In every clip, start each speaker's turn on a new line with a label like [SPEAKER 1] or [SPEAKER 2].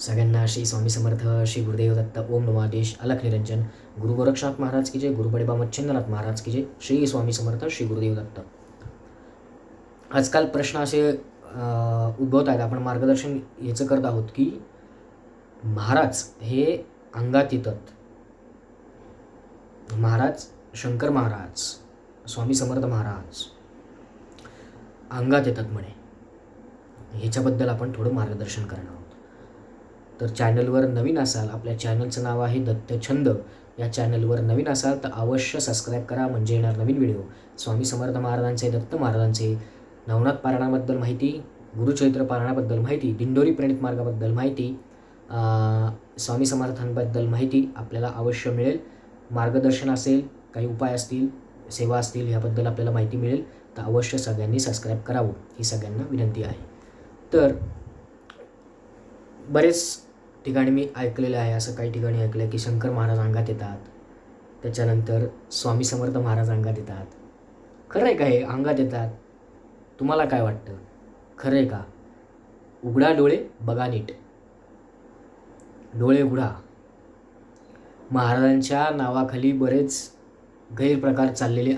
[SPEAKER 1] सगळ्यांना श्री स्वामी समर्थ, श्री गुरुदेव दत्त, ओम नमो आदेश, अलख निरंजन, गुरु गोरक्षनाथ महाराज की जय, गुरु बडेबा मच्छिंद्रनाथ महाराज की जय, श्री स्वामी समर्थ, श्री गुरुदेव दत्त. आजकाल प्रश्न असे उद्भवत आहेत. आपण मार्गदर्शन याचं करत आहोत की महाराज हे अंगात येतात. महाराज शंकर महाराज, स्वामी समर्थ महाराज अंगात येतात म्हणे. ह्याच्याबद्दल आपण थोडं मार्गदर्शन करणार आहोत. तर चॅनलवर नवीन असाल, आपल्या चॅनलचं नाव आहे दत्त छंद. या चॅनलवर नवीन असाल तर अवश्य सबस्क्राईब करा, म्हणजे येणार नवीन व्हिडिओ स्वामी समर्थ महाराजांचे, दत्त महाराजांचे, नवनाथ पारायणाबद्दल माहिती, गुरुचरित्र पारायणाबद्दल माहिती, दिंडोरी प्रणित मार्गाबद्दल माहिती, स्वामी समर्थांबद्दल माहिती आपल्याला अवश्य मिळेल. मार्गदर्शन असेल, काही उपाय असतील, सेवा असतील, ह्याबद्दल आपल्याला माहिती मिळेल. तर अवश्य सगळ्यांनी सबस्क्राईब करावं ही सगळ्यांना विनंती आहे. तर बरेच ठिकाणी मी ऐकलेलं आहे, असं काही ठिकाणी ऐकलं आहे की शंकर महाराज अंगात येतात, त्याच्यानंतर स्वामी समर्थ महाराज अंगात येतात. खरं आहे का हे अंगात येतात? तुम्हाला काय वाटतं, खरं आहे का? उघडा डोळे, बघा नीट. डोळे उघडा. महाराजांच्या नावाखाली बरेच गैरप्रकार चाललेले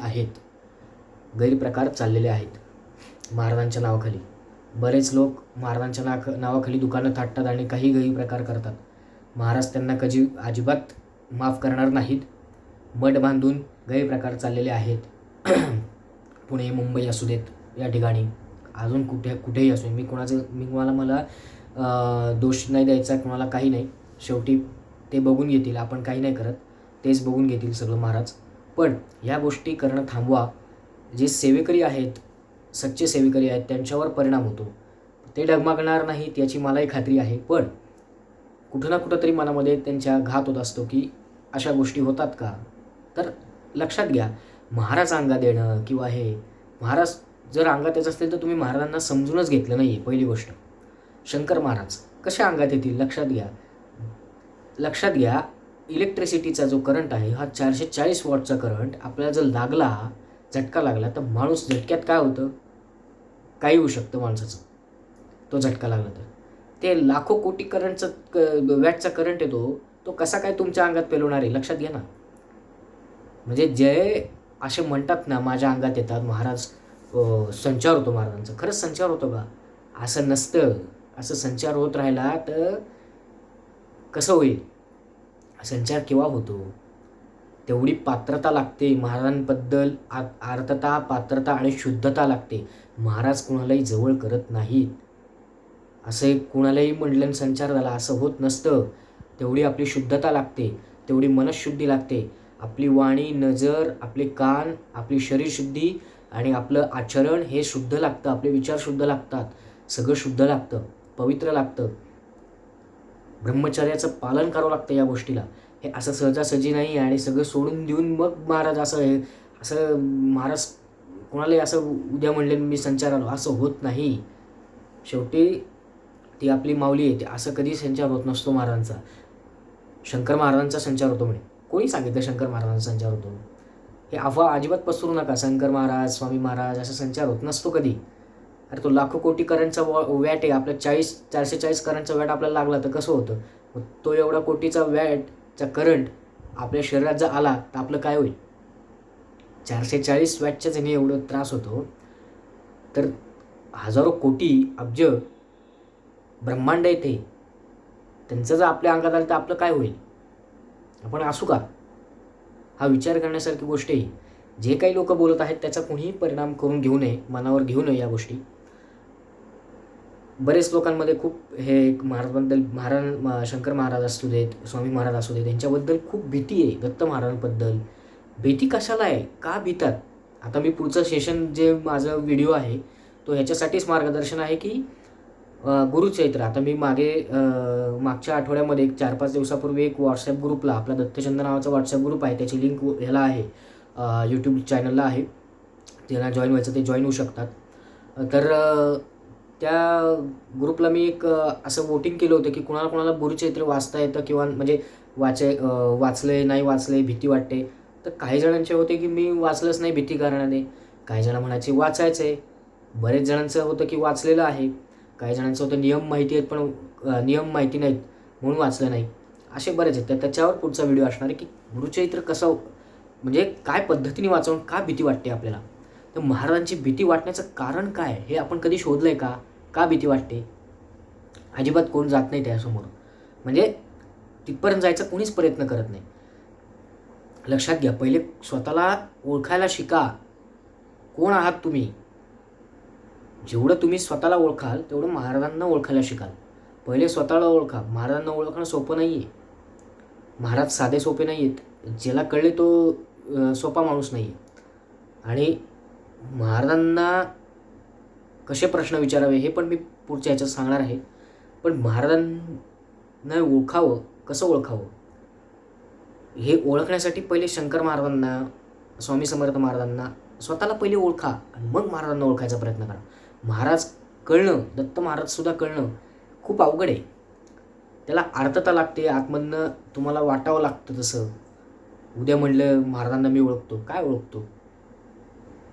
[SPEAKER 1] आहेत. महाराजांच्या नावाखाली बरेच लोक महाराजांच्या नावाखाली दुकानं थाटतात आणि काही गैरप्रकार करतात. महाराज त्यांना कधी अजिबात माफ करणार नाहीत. मठ बांधून गैरप्रकार चाललेले आहेत. पुणे, मुंबई असू देत, या ठिकाणी अजून कुठेही असू दे. मला दोष नाही द्यायचा कोणाला, काही नाही. शेवटी ते बघून घेतील, आपण काही नाही करत, तेच बघून घेतील सगळं महाराज. पण ह्या गोष्टी करणं थांबवा. जे सेवेकरी आहेत, सच्चे सेवेकरी आहेत, त्यांच्यावर परिणाम होतो. ते डगमगणार नाहीत याची मलाही खात्री आहे. पण कुठं ना कुठं तरी मनामध्ये त्यांच्या घात होत असतो की अशा गोष्टी होतात का? तर लक्षात घ्या, महाराज अंगात येणं किंवा हे महाराज जर अंगात येत असतील तर तुम्ही महाराजांना समजूनच घेतलं नाही आहे. पहिली गोष्ट, शंकर महाराज कशा अंगात येतील? लक्षात घ्या, इलेक्ट्रिसिटीचा जो करंट आहे हा 440 वॉटचा करंट आपल्याला जर लागला, झटका लागला, तर माणूस झटक्यात काय होतं? काही होऊ शकतं माणसाचं. तो झटका लागला तर ते लाखो कोटी वॅटचा करंट येतो, तो कसा काय तुमच्या अंगात पेलवणार आहे? लक्षात घ्या ना. म्हणजे जे असे म्हणतात ना, माझ्या अंगात येतात महाराज, संचार होतो महाराजांचा. खरंच संचार होतो का? असं नसतं. असं संचार होत राहिला तर कसं होईल? संचार केव्हा होतो? तेवढी पात्रता लागते महाराजांबद्दल. आर्तता, पात्रता आणि शुद्धता लागते. महाराज कुणालाही जवळ करत नाहीत. असे कुणालाही म्हटलं संचार झाला असं होत नसतं. तेवढी आपली शुद्धता लागते, तेवढी मनशुद्धी लागते. आपली वाणी, नजर, आपले कान, आपली शरीरशुद्धी आणि आपलं आचरण हे शुद्ध लागतं. आपले विचार शुद्ध लागतात. सगळं शुद्ध लागतं, पवित्र लागतं. ब्रह्मचर्याचं पालन करावं लागतं या गोष्टीला. हे असं सहजासहजी नाही. आणि सगळं सोडून देऊन मग महाराज असं महाराज कोणालाही असं उद्या म्हणले मी संचार आलो, असं होत नाही. शेवटी ती आपली माऊली येते. असं कधी संचार होत नसतो महाराजांचा. शंकर महाराजांचा संचार होतो म्हणे. कोणी सांगितलं शंकर महाराजांचा संचार होतो? हे अफवा अजिबात पसरू नका. शंकर महाराज, स्वामी महाराज असा संचार होत नसतो कधी. अरे तो लाखो कोटी करंटचा वॅट आहे. आपल्या 440 करंटचा वॅट आपल्याला लागला तर कसं होतं? मग तो एवढा कोटीचा वॅटचा करंट आपल्या शरीरात जर आला तर आपलं काय होईल? 440 वॅटच्या जणी एवढं त्रास होतो, तर हजारो कोटी अब्ज ब्रह्मांड येते, त्यांचं जर आपल्या अंगात आलं तर आपलं काय होईल? आपण असू का? हा विचार करण्यासारखी गोष्ट आहे. जे काही लोक बोलत आहेत त्याचा कोणीही परिणाम करून घेऊ नये, मनावर घेऊ नये या गोष्टी. बरेच लोकांमध्ये खूप हे महाराज, शंकर महाराज असू देत, स्वामी महाराज असू देत, त्यांच्याबद्दल खूप भीती आहे. दत्त महाराजांबद्दल भीती कशाला आहे? का भीतात? आता मी पुढचं सेशन जे माझं व्हिडिओ आहे तो ह्याच्यासाठीच मार्गदर्शन आहे की गुरुचरित्र. आता मी मागच्या आठवड्यामध्ये 4-5 दिवसापूर्वी एक व्हॉट्सॲप ग्रुपला, आपला दत्तचंद नावाचा व्हॉट्सॲप ग्रुप आहे, त्याची लिंक ह्याला आहे, यूट्यूब चॅनलला आहे. त्यांना जॉईन व्हायचं ते जॉईन होऊ शकतात. तर त्या ग्रुपला मी एक असं वोटिंग केलं होतं की कुणाला गुरुचरित्र वाचता येतं किंवा म्हणजे वाचले नाही वाचले, भीती वाटते. तर काही जणांचे होते की मी वाचलंच नाही भीती कारणाने. काही जण म्हणायचे वाचायचं आहे. बरेच जणांचं होतं की वाचलेलं आहे. काही जणांचं होतं नियम माहिती आहेत पण नियम माहिती नाहीत. म्हणून वाचलं नाही, असे बरेच आहेत. तर त्याच्यावर पुढचा व्हिडिओ असणार आहे की गुरुचरित्र कसं, म्हणजे काय पद्धतीने वाचवून का भीती वाटते आपल्याला. तर महाराजांची भीती वाटण्याचं कारण काय हे आपण कधी शोधलं आहे का? का भीती वाटते? अजिबात कोण जात नाही त्यासमोर, म्हणजे तिथपर्यंत जायचा कोणीच प्रयत्न करत नाही. लक्षात घ्या, पहिले स्वतःला ओळखायला शिका. कोण आहात तुम्ही? जेवढं तुम्ही स्वतःला ओळखाल तेवढं महाराजांना ओळखायला शिकाल. पहिले स्वतःला ओळखा. महाराजांना ओळखणं सोपं नाही आहे. महाराज साधे सोपे नाही आहेत. ज्याला कळले तो सोपा माणूस नाही आहे. आणि महाराजांना कसे प्रश्न विचारावे हे पण मी पुढच्या ह्याच्यात सांगणार आहे. पण महाराजांना ओळखावं, कसं ओळखावं हे ओळखण्यासाठी पहिले शंकर महाराजांना, स्वामी समर्थ महाराजांना स्वतःला पहिले ओळखा आणि मग महाराजांना ओळखायचा प्रयत्न करा. महाराज कळणं, दत्त महाराजसुद्धा कळणं खूप अवघड आहे. त्याला अर्थता लागते, आतमधनं तुम्हाला वाटावं लागतं. तसं उद्या म्हणलं महाराजांना मी ओळखतो, काय ओळखतो?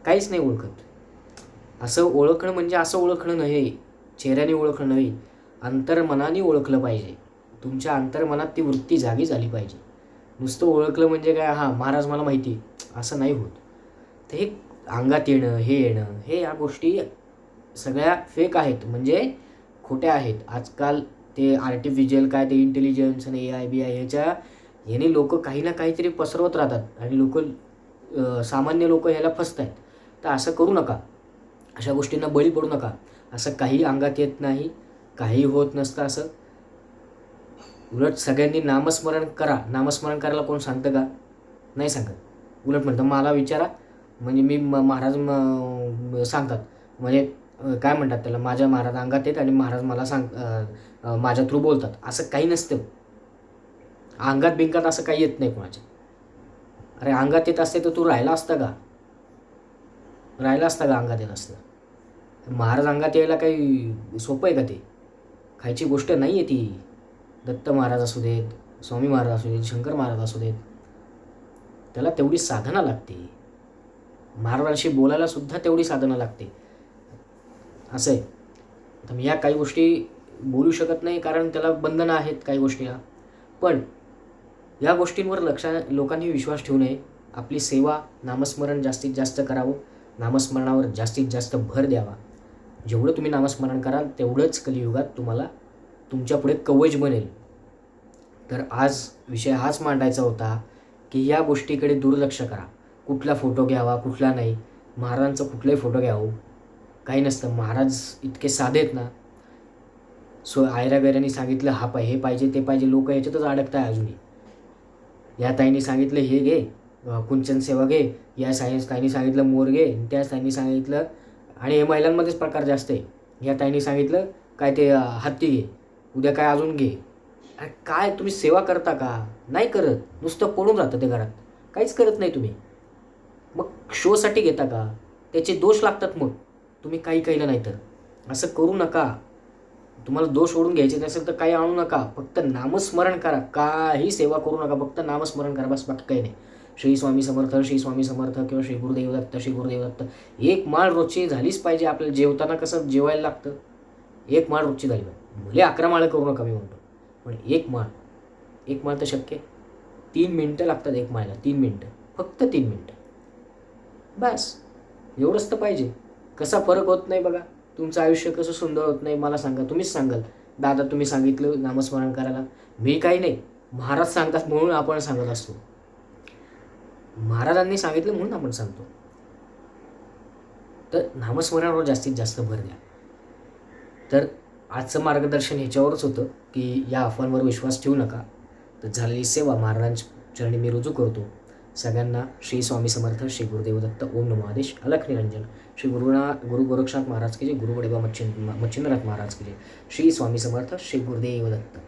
[SPEAKER 1] काहीच नाही ओळखत. असं ओळखणं म्हणजे असं ओळखणं नव्हे, चेहऱ्याने ओळखणं नव्हे, अंतर्मनाने ओळखलं पाहिजे. तुमच्या अंतर्मनात ती वृत्ती जागी झाली पाहिजे. नुसतं ओळखलं म्हणजे काय, हां महाराज मला माहिती, असं नाही होत. तर हे अंगात येणं, हे येणं, हे या गोष्टी सगळ्या फेक आहेत, म्हणजे खोट्या आहेत. आजकाल ते आर्टिफिशियल काय ते इंटेलिजन्स आणि AI BI ह्याने लोक काही ना काहीतरी पसरवत राहतात आणि सामान्य लोक ह्याला फसत आहेत. तर असं करू नका, अशा गोष्टींना बळी पडू नका. असं काही अंगात येत नाही, काही होत नसतं असं. उलट सगळ्यांनी नामस्मरण करा. नामस्मरण करायला कोण सांगतं का? नाही सांगत. उलट म्हणतं मला विचारा, म्हणजे मी महाराज सांगतात, म्हणजे काय म्हणतात त्याला, माझ्या महाराज अंगात येत आणि महाराज मला माझ्या थ्रू बोलतात. असं काही नसतं. अंगात बिंगात असं काही येत नाही कोणाच्या. अरे अंगात येत असते तर तू राहिला असता का? अंगात येत असतं? महाराज अंगात यायला काही सोपं आहे का? ते खायची गोष्ट नाही आहे ती. दत्त महाराज असू देत, स्वामी महाराज असू देत, शंकर महाराज असू देत, त्याला तेवढी साधना लागते. महाराजांशी बोलायला सुद्धा तेवढी साधना लागते. असं आहे. तर मी या काही गोष्टी बोलू शकत नाही कारण त्याला बंधनं आहेत काही गोष्टीला. पण या गोष्टींवर लोकांनी विश्वास ठेवू नये. आपली सेवा, नामस्मरण जास्तीत जास्त करावं. नामस्मरणावर जास्तीत जास्त भर द्यावा. जेवढं तुम्ही नामस्मरण कराल तेवढंच कलियुगात तुम्हाला तुमच्यापुढे कवच बनेल. तर आज विषय हाच मांडायचा होता की या गोष्टीकडे दुर्लक्ष करा. कुठला फोटो घ्यावा, कुठला नाही. महाराजांचा कुठलाही फोटो घ्यावं, काही नसतं. महाराज इतके साधे आहेत ना. आयऱ्यागैऱ्यांनी सांगितलं हे पाहिजे ते पाहिजे, लोक याच्यातच अडकत आहे अजूनही. या ताईंनी सांगितलं हे घे, कुंचन सेवा घे, या ताईंनी सांगितलं मोर घे, त्या ताईंनी सांगितलं, आणि हे महिलांमध्येच प्रकार जास्त आहे. या ताईंनी सांगितलं काय ते हत्ती घे, उद्या काय अजून घे. काय तुम्ही सेवा करता का? नाही करत. नुसतं पडून राहतं ते घरात, काहीच करत नाही तुम्ही. मग शोसाठी घेता का? त्याचे दोष लागतात मग तुम्ही काही केलं नाही तर. असं करू नका. तुम्हाला दोष ओढून घ्यायचे नसेल तर काही आणू नका. फक्त नामस्मरण करा. काही सेवा करू नका, फक्त नामस्मरण करा, बस. बाकी काही नाही. श्री स्वामी समर्थ, श्री स्वामी समर्थ किंवा श्री गुरुदेव दत्त, श्री गुरुदेव दत्त. एक माळ रोजची झालीच पाहिजे. आपल्याला जेवताना कसं जेवायला लागतं, एक माळ रोजची झाली पाहिजे. भले 11 माळ करू नका मी म्हणतो, पण एक माळ तर शक्य. 3 मिनटं लागतात एक माळेला. 3 मिनटं, फक्त 3 मिनटं, बस. एवढंच तर पाहिजे. कसा फरक होत नाही बघा. तुमचं आयुष्य कसं सुंदर होत नाही मला सांगा. तुम्हीच सांगाल. दादा तुम्ही सांगितलं नामस्मरण करायला, मी काही नाही, महाराज सांगतात म्हणून आपण सांगत असतो. महाराजांनी सांगितलं म्हणून आपण सांगतो. तर नामस्मरणावर जास्तीत जास्त भर द्या. तर आजचं मार्गदर्शन ह्याच्यावरच होतं की या अफवांवर विश्वास ठेवू नका. तर झालेली सेवा महाराजांच्या चरणी मी रुजू करतो. सगळ्यांना श्री स्वामी समर्थ, श्री गुरुदेव दत्त, ओम नमो आदेश, अलख निरंजन, श्री गुरु गोरक्षनाथ महाराज की जय, गुरु वडेबा मच्छिंद्रनाथ महाराज की जय, श्री स्वामी समर्थ, श्री गुरुदेव दत्त.